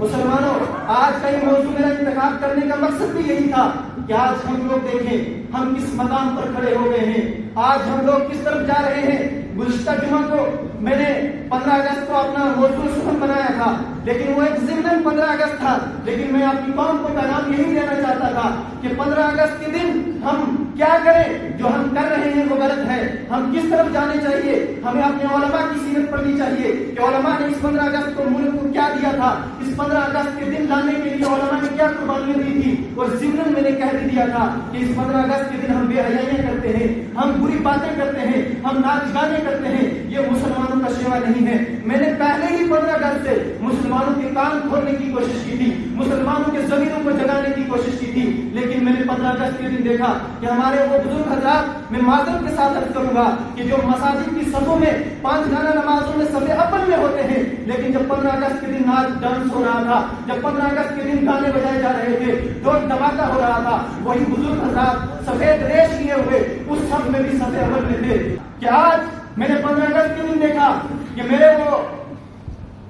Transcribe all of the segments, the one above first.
مسلمانوں، آج کا یہ موضوع میرا انتخاب کرنے کا مقصد بھی یہی تھا کہ آج ہم لوگ دیکھیں ہم کس مقام پر کھڑے ہو گئے ہیں، آج ہم لوگ کس طرف جا رہے ہیں۔ گزشتہ جمعہ کو میں نے 15 اگست کو اپنا موضوع سخن بنایا تھا، لیکن وہ ایک ضمن 15 اگست تھا، لیکن میں اپنی قوم کو پیغام یہی دینا چاہتا تھا کہ 15 اگست کے دن ہم کیا کریں، جو ہم کر رہے ہیں وہ غلط ہے، ہم کس طرف جانے چاہیے۔ ہمیں اپنے علماء کی سیرت پڑھنی چاہیے کہ علماء نے اس 15 اگست کو ملک کو کیا دیا تھا، اس 15 اگست کے دن لانے کے لیے علماء نے کیا قربانیاں دی تھی، اور ضمن میں نے کہہ بھی دیا تھا کہ اس 15 اگست کے دن ہم بے حیائیاں کرتے ہیں، ہم بری باتیں کرتے ہیں، ہم ناچ گانے کرتے ہیں، یہ مسلمانوں کا شیوا نہیں ہے۔ میں نے پہلے ہی 15 اگست سے مسلمانوں کے کان کھولنے کی کوشش کی تھی، مسلمانوں کے ضمیروں کو جگانے کی کوشش کی تھی، لیکن میں نے 15 اگست کے دن دیکھا کہ ہمارے وہ بزرگ حضرات، میں معذرت کے ساتھ عرض کروں گا کہ جو مساجد کی صفوں میں 5 گانا نمازوں میں صف اول میں ہوتے ہیں، لیکن جب 15 اگست کے دن ناچ ڈانس ہو رہا تھا، جب 15 اگست کے دن گانے بجائے جا رہے تھے، ڈھول دھماکہ ہو رہا تھا، وہی بزرگ حضرات سفید ریش لیے ہوئے اس صف میں بھی صف اول میں تھے۔ کہ آج میں نے 15 اگست کے دن دیکھا کہ میرے وہ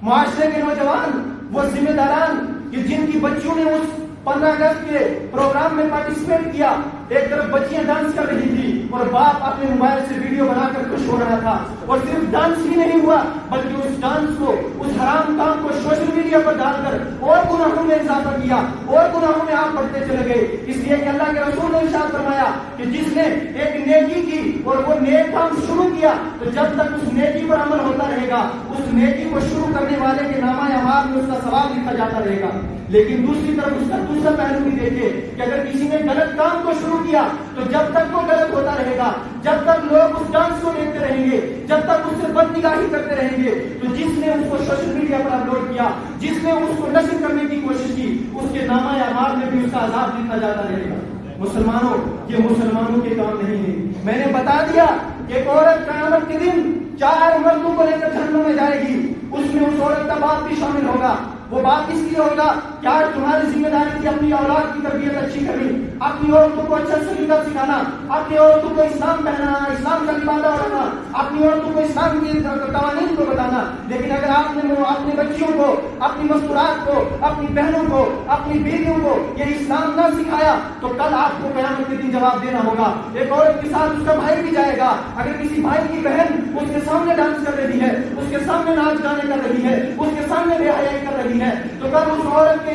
معاشرے کے نوجوان، وہ ذمہ داران کہ جن کی بچیوں نے اس 15 اگست کے پروگرام میں پارٹیسپیٹ کیا، ایک طرف بچیاں ڈانس کر رہی تھی اور باپ اپنے موبائل سے ویڈیو بنا کر خوش ہو رہا تھا، اور صرف ڈانس ہی نہیں ہوا بلکہ اس ڈانس کو، اس حرام کام کو سوشل میڈیا پر ڈال کر اور گناہوں میں اضافہ کیا، اور گناہوں میں آپ بڑھتے چلے گئے۔ اس لیے کہ اللہ کے رسول نے ارشاد فرمایا کہ جس نے ایک نیکی کی اور وہ نیک کام شروع کیا، تو جب تک اس نیکی پر عمل ہوتا رہے گا، اس نیکی کو شروع کرنے والے کے نامہ اعمال میں اس کا ثواب لکھا جاتا رہے گا۔ لیکن دوسری طرف اس کا دوسرا پہلو بھی دیکھے کہ اگر کسی نے غلط کام کو شروع کیا تو جب تک وہ غلط ہوتا رہے گا، جب تک لوگ اس ڈانس کو دیکھتے رہیں گے، جب تک اس سے بد نگاہی کرتے رہیں گے، تو جس نے اس کو سوشل میڈیا پر اپلوڈ کیا، جس نے اس کو نشر کرنے کی کوشش کی، اس کے نامہ اعمال میں بھی اس کا عذاب لکھا جاتا رہے گا۔ مسلمانوں، یہ مسلمانوں کے کام نہیں ہے۔ میں نے بتا دیا کہ ایک عورت قیامت کے دن 4 مردوں کو لے کر جہنم میں جائے گی، اس میں اس عورت کا باپ بھی شامل ہوگا۔ وہ بات اس لیے ہوگا کہ آج تمہاری ذمہ داری تھی اپنی اولاد کی تربیت اچھی کرنی، اپنی عورتوں کو اچھا سلیقہ سکھانا، اپنی عورتوں کو اسلام پہنانا، اسلام کا لبادہ اڑانا، اپنی عورتوں کو اسلام کے قوانین کو بتانا، لیکن اگر آپ نے اپنی بچیوں کو، اپنی مستورات کو، اپنی بہنوں کو، اپنی بیویوں کو یہ اسلام نہ سکھایا تو کل آپ کو قیامت کے دن جواب دینا ہوگا۔ ایک عورت کے ساتھ اس کا بھائی بھی جائے گا، اگر کسی بھائی کی بہن اس کے سامنے ڈانس کر رہی ہے، اس کے سامنے ناچ گانے کر رہی ہے، اس کے سامنے بے حیائی کر رہی ہے، تو کل اس عورت کے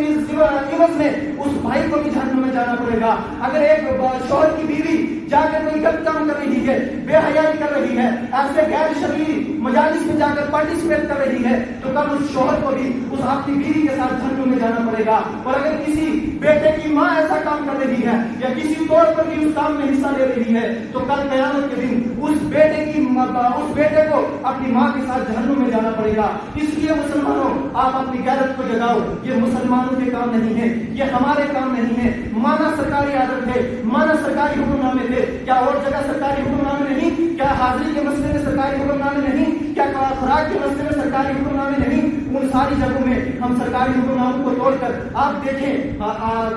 عوض میں اس بھائی کو بھی جہنم میں جانا پڑے گا۔ اگر ایک شوہر کی بیوی جا کر کوئی غلط کام کر رہی ہے، بے حیائی کر رہی ہے، ایسے غیر شرعی مجالس میں جا کر پارٹیسپیٹ کر رہی ہے، تو کل اس شوہر کو بھی اس اپنی بیوی کے ساتھ جہنم میں جانا پڑے گا۔ اور اگر کسی بیٹے کی ماں ایسا کام کر رہی ہے یا کسی طور پر بھی اس کام میں حصہ لے رہی ہے، تو کل قیامت کے دن اس بیٹے کو اپنی ماں کے ساتھ جہنم میں جانا پڑے گا۔ اس لیے مسلمانوں، آپ اپنی غیرت کو جگاؤ، یہ مسلمانوں کے کام نہیں ہے، یہ ہمارے کام نہیں ہے۔ مانا سرکاری عادت ہے، مانا سرکاری حکم نامے تھے، کیا اور جگہ سرکاری حکم نامے نہیں؟ کیا حاضری کے مسئلے میں سرکاری حکم نامے نہیں؟ کیا خوراک کے مسئلے میں سرکاری حکم نامے نہیں؟ ان ساری جگہوں میں ہم سرکاری حکم ناموں کو توڑ کر، آپ دیکھیں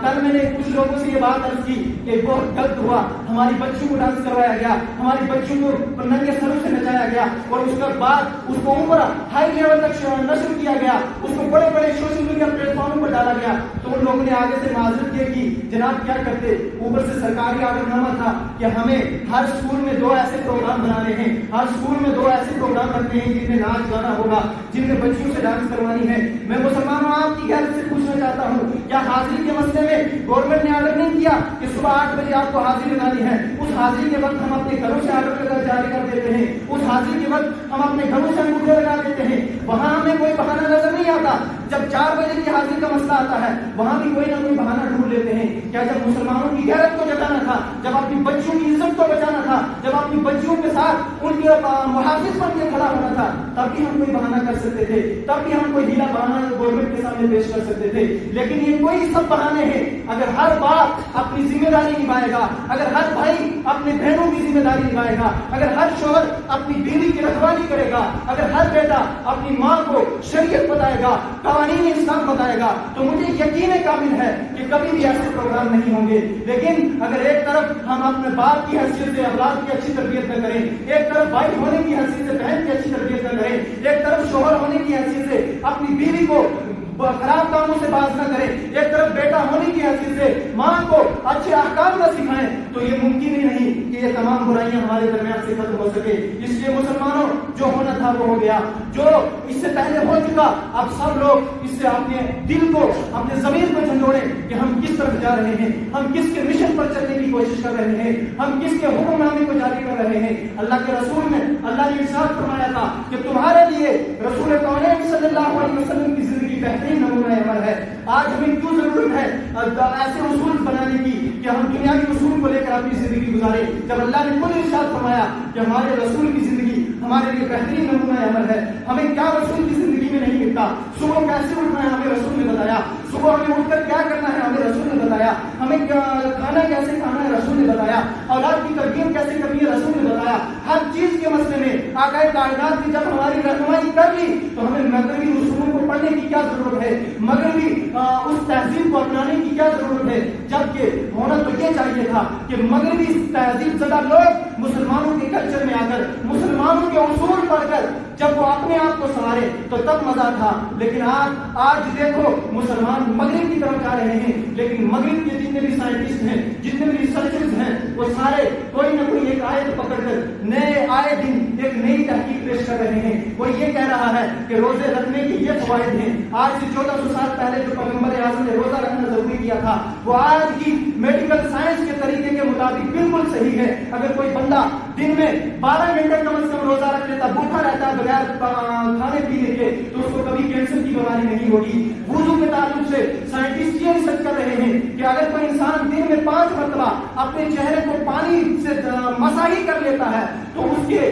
کل میں نے کچھ لوگوں سے یہ بات عرض کی کہ بہت غلط ہوا، ہماری بچیوں کو ڈانس کروایا گیا، ہماری بچیوں کو ننگے سروں سے نچایا گیا، اور اس کے بعد اس کو اوپر ہائی لیول تک نشر کیا گیا، اس کو بڑے بڑے سوشل میڈیا پلیٹ فارموں پر ڈالا گیا، تو ان لوگوں نے آگے سے معذرت یہ کی، جناب کیا کرتے، اوپر سے سرکاری آرڈر نامہ تھا کہ ہمیں ہر اسکول میں 2 ایسے پروگرام بنانے ہیں، ہر اسکول میں 2 ایسے پروگرام رکھنے ہیں جن میں ناچ گانا ہوگا، جن میں بچیوں سے ڈانس کروانی ہے۔ میں مسلمانوں آپ کی غیرت سے پوچھنا چاہتا ہوں، کیا حاضری کے مسئلے میں گورنمنٹ نے آرڈر نہیں کیا کہ صبح 8 بجے آپ کو حاضری لگانی ہے؟ اس حاضری کے وقت ہم اپنے گھروں سے آرڈر جاری کر دیتے ہیں، اس حاضری کے وقت ہم اپنے گھروں سے انگوٹھے لگا دیتے ہیں، وہاں ہمیں کوئی بہانہ نظر نہیں آتا۔ جب 4 بجے کی حاضری کا مسئلہ آتا ہے وہاں بھی کوئی نہ کوئی بہانہ ڈھونڈ لیتے ہیں۔ کیا جب مسلمانوں کی غیرت کو جگانا تھا، جب اپنی بچیوں کی عزت کو بچانا تھا، جب اپنی بچیوں کے ساتھ ان کے محافظ بن کے کھڑا ہونا تھا، تب بھی ہم کوئی بہانہ کر سکتے تھے، تب بھی ہم کوئی ہیلا بہانہ گورنمنٹ کے سامنے پیش کر سکتے تھے، لیکن یہ کوئی سب بہانے ہیں۔ اگر ہر باپ اپنی ذمہ داری نبھائے گا، اگر ہر بھائی اپنے بہنوں کی ذمہ داری نبھائے گا، اگر ہر شوہر اپنی بیوی کی رکھوالی کرے گا، اگر ہر بیٹا اپنی ماں کو شریعت بتائے گا، قوانین اسلام بتائے گا، تو مجھے یقین کامل ہے کہ کبھی بھی ایسے پروگرام نہیں ہوں گے۔ لیکن اگر ایک طرف ہم اپنے باپ کی حیثیت سے اولاد کی اچھی تربیت نہ کریں، ایک طرف بھائی ہونے کی حیثیت سے بہن کی اچھی تربیت نہ کریں، ایک طرف شوہر ہونے کی حیثیت سے اپنی بیوی کو خراب کاموں سے باز نہ کریں، ایک طرف بیٹا ہونے کی حیثیت سے ماں کو اچھے احکام نہ سکھائیں، تو یہ ممکن ہی نہیں کہ یہ تمام برائیاں ہمارے درمیان سے ختم ہو سکے۔ اس لیے مسلمانوں، جو ہونا تھا وہ ہو گیا، جو اس سے پہلے ہو چکا، اب سب لوگ اس سے اپنے دل کو، اپنے ضمیر کو جھنجھوڑیں کہ ہم کس طرف جا رہے ہیں، ہم کس کے مشن پر چلنے کی کوشش کر رہے ہیں، ہم کس کے حکم نامے کو جاری کر رہے ہیں۔ اللہ کے رسول نے، اللہ نے ارشاد فرمایا تھا کہ تمہارے لیے رسول کونین صلی اللہ علیہ وسلم کی زندگی بہترین نمونہ عمل ہے۔ آج ہمیں کیوں ضرورت ہے ایسے اصول بنانے کی کہ ہم دنیاوی اصول کو لے کر اپنی زندگی گزارے، جب اللہ نے خود ارشاد فرمایا کہ ہمارے رسول کی زندگی ہمارے لیے بہترین نمونہ عمل ہے۔ ہمیں کیا رسول کی زندگی میں نہیں ملتا؟ صبح کیسے اٹھنا ہے ہمیں رسول نے بتایا، صبح ہمیں اٹھ کر کیا کرنا ہے ہمیں رسول نے بتایا، ہمیں کھانا کیسے کھانا ہے رسول نے بتایا، اولاد کی تربیت کیسے کرنی ہے رسول نے بتایا۔ ہر چیز کے مسئلے میں آقائے کائنات نے جب ہماری رہنمائی کر لی تو ہمیں مغربی اصولوں کو پڑھنے کی کیا ضرورت ہے، مغربی اس تہذیب کو اپنانے کی کیا ضرورت ہے؟ جبکہ ہونا تو یہ چاہیے تھا کہ مغربی تہذیب زدہ لوگ مسلمانوں کے کلچر میں آ کر، مسلمانوں کے اصول پڑھ کر جب وہ اپنے آپ کو سنوارے تو تب مزہ تھا۔ لیکن آج دیکھو مسلمان مغرب کی طرف جا رہے ہیں، لیکن مغرب کے جتنے بھی سائنٹسٹ ہیں، جتنے بھی ریسرچرز ہیں، وہ سارے کوئی نہ کوئی ایک آیت پکڑ کر نئے آئے دن ایک نئی تحقیق پیش کر رہے ہیں۔ وہ یہ کہہ رہا ہے کہ روزے رکھنے کے یہ فوائد ہیں۔ آج سے 1400 سال پہلے جو پیغمبر اعظم نے روزہ رکھنا ضروری کیا تھا، وہ آج کی میڈیکل سائنس کے طریقے کے مطابق بالکل صحیح ہے۔ اگر کوئی بندہ دن میں 12 گھنٹے کم از کم روزہ رکھ لیتا، بھوکا رہتا ہے بغیر کھانے پینے کے، تو اس کو کبھی کینسر کی بیماری نہیں ہوگی۔ وضو کے تعلق سے سائنٹسٹ یہ ریسرچ کر رہے ہیں کہ اگر کوئی انسان دن میں 5 مرتبہ اپنے چہرے کو پانی سے مساحی کر لیتا ہے تو اس کے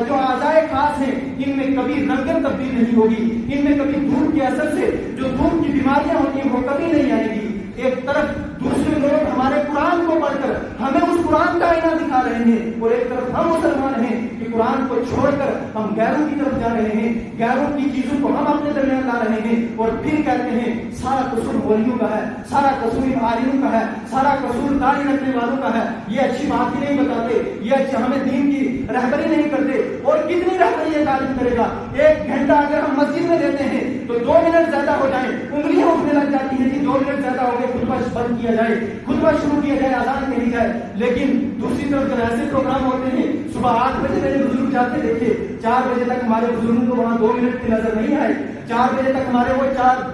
جو اعضائے خاص ہیں ان میں کبھی رنگت تبدیل نہیں ہوگی، ان میں کبھی دھوپ کے اثر سے جو دھوپ کی بیماریاں ہوتی ہیں وہ کبھی نہیں آئے گی۔ ایک طرف دوسرے لوگ ہمارے قرآن کو پڑھ کر ہمیں اس قرآن کا آئینہ دکھا رہے ہیں، اور ایک طرف ہم مسلمان ہیں کہ قرآن کو چھوڑ کر ہم غیروں کی طرف جا رہے ہیں، غیروں کی چیزوں کو ہم اپنے درمیان لا رہے ہیں، اور پھر کہتے ہیں سارا قصور مولیوں کا ہے، سارا قصور عالموں کا ہے، سارا قصور داڑھی رکھنے والوں کا ہے۔ یہ اچھی بات ہی نہیں بتاتے، یہ اچھا ہمیں دین کی رہبری نہیں کرتے۔ اور کتنی رہبری یہ تعلیم کرے گا؟ 1 گھنٹہ اگر ہم مسجد میں دیتے ہیں تو 2 منٹ زیادہ ہو جائیں انگلیاں اٹھنے لگ جاتی ہیں کہ 2 منٹ زیادہ ہو گئے، خطبہ بند کیا جائے، خطبہ شروع کیا جائے، اذان کہی جائے۔ لیکن دوسری طرف جب ایسے پروگرام ہوتے ہیں، صبح 8 بجے میرے بزرگ جاتے دیکھے، 4 بجے تک ہمارے بزرگوں کو وہاں 2 منٹ کی نظر نہیں آئی۔ 4 بجے تک ہمارے وہ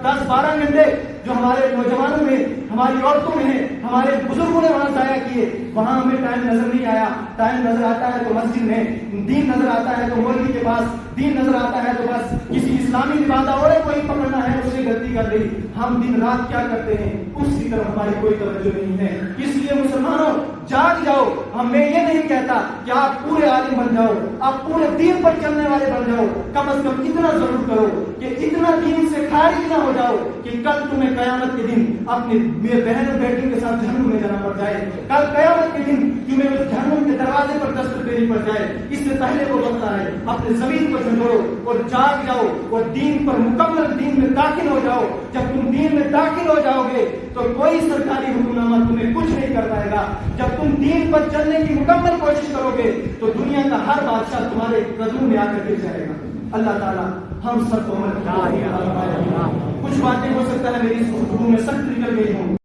10-12 گھنٹے جو ہمارے نوجوانوں میں، ہماری عورتوں میں ہیں، ہمارے بزرگوں نے وہاں ضائع کیے، وہاں ہمیں ٹائم نظر نہیں آیا۔ ٹائم نظر آتا ہے تو مسجد میں، دین نظر آتا ہے تو مولوی کے پاس، دین نظر آتا ہے تو بس کسی اسلامی لبادہ اور کوئی پکڑنا ہے، اس نے غلطی کر لی۔ ہم دن رات کیا کرتے ہیں اس کی طرف ہماری کوئی توجہ نہیں ہے۔ اس لیے مسلمانوں جاگ جاؤ۔ میں یہ نہیں کہتا کہ آپ پورے عالم بن جاؤ، آپ پورے دین پر چلنے والے بن جاؤ، کم از کم اتنا ضرور کرو کہ اتنا دین سے خارج نہ ہو جاؤ کہ کل تمہیں قیامت کے دن اپنے بہن اور بیٹیوں کے ساتھ جہنم میں جانا پڑ جائے، کل قیامت کے دن تمہیں اس جہنم کے دروازے پر دستک دینی پڑ جائے۔ اس سے پہلے وہ وقت آئے، اپنے زمین کو جھنجھوڑو اور جاگ جاؤ اور دین پر مکمل دین میں داخل ہو جاؤ۔ جب تم دین میں داخل ہو جاؤ گے تو کوئی سرکاری حکم نامہ تمہیں کچھ نہیں کر پائے گا۔ جب تم دین پر چلنے کی مکمل کوشش کرو گے تو دنیا کا ہر بادشاہ تمہارے قدموں میں آ کر گر جائے گا۔ اللہ تعالیٰ ہم سب کو عمل کرنا۔ کچھ باتیں ہو سکتا ہے میری اس گفتگو میں سخت نکل گئی ہوں۔